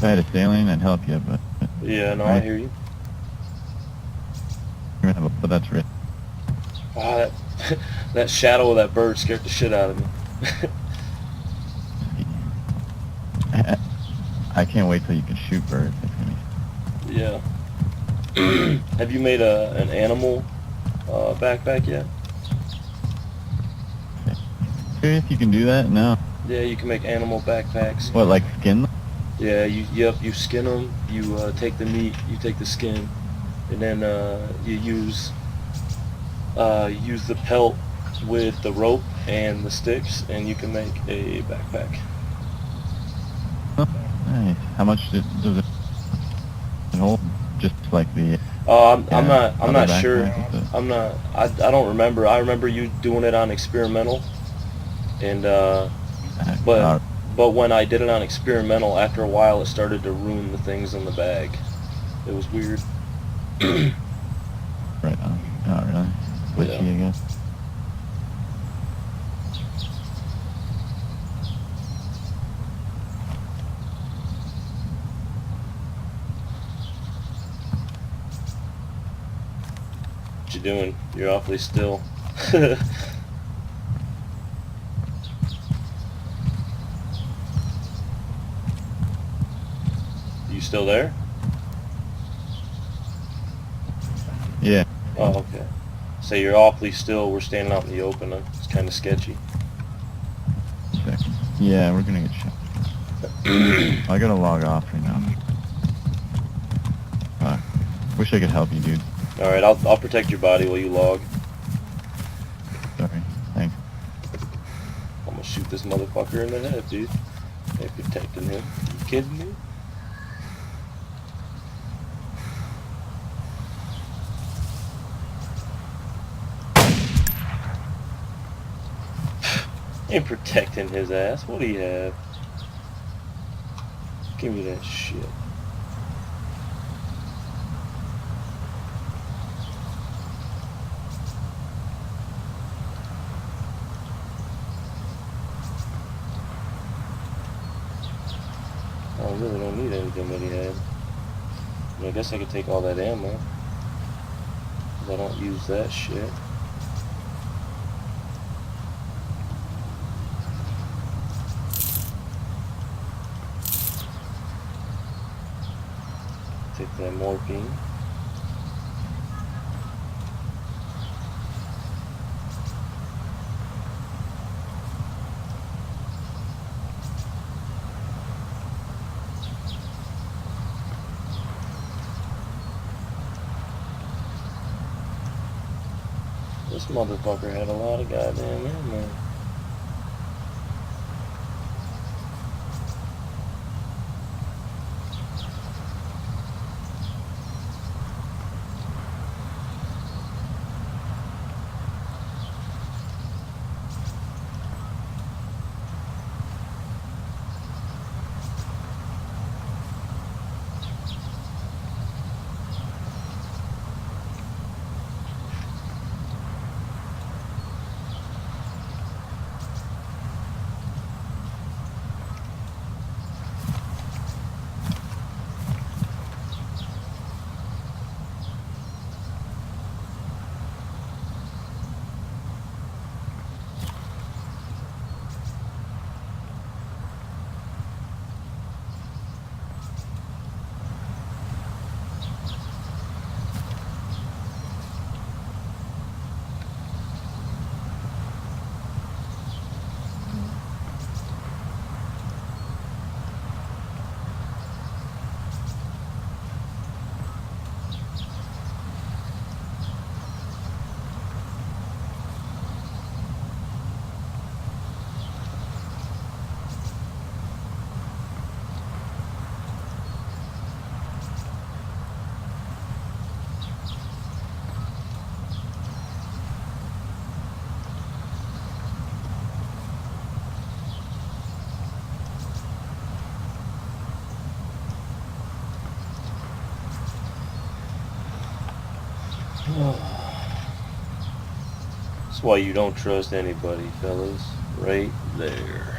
I had a sailing, I'd help you, but... Yeah, no, right. I hear you. But that's real. Oh, that shadow of that bird scared the shit out of me. I can't wait till you can shoot birds. Yeah. Have you made an animal backpack yet? Serious, you can do that? No. Yeah, you can make animal backpacks. What, like skin? Yeah, you skin them, you take the meat, you take the skin, and then you use the pelt with the rope and the sticks, and you can make a backpack. Oh, nice. How much does it hold? Just like the... I'm not sure. backpack? I don't remember. I remember you doing it on experimental, and but when I did it on experimental, after a while it started to ruin the things in the bag. It was weird. Right on. Oh, really? Glitchy, Yeah. I guess. What you doing? You're awfully still. You still there? Yeah. Oh, okay. So you're awfully still. We're standing out in the open. It's kind of sketchy. Yeah, we're gonna get shot. I gotta log off right now. Wish I could help you, dude. Alright, I'll protect your body while you log. Sorry. Thanks. I'm gonna shoot this motherfucker in the head, dude. Hey, protecting him. You kidding me? Ain't protecting his ass. What do you have? Give me that shit. I really don't need anything that he had. I mean, I guess I could take all that ammo. But I don't use that shit. Take that morphine. This motherfucker had a lot of goddamn ammo. That's why you don't trust anybody, fellas. Right there.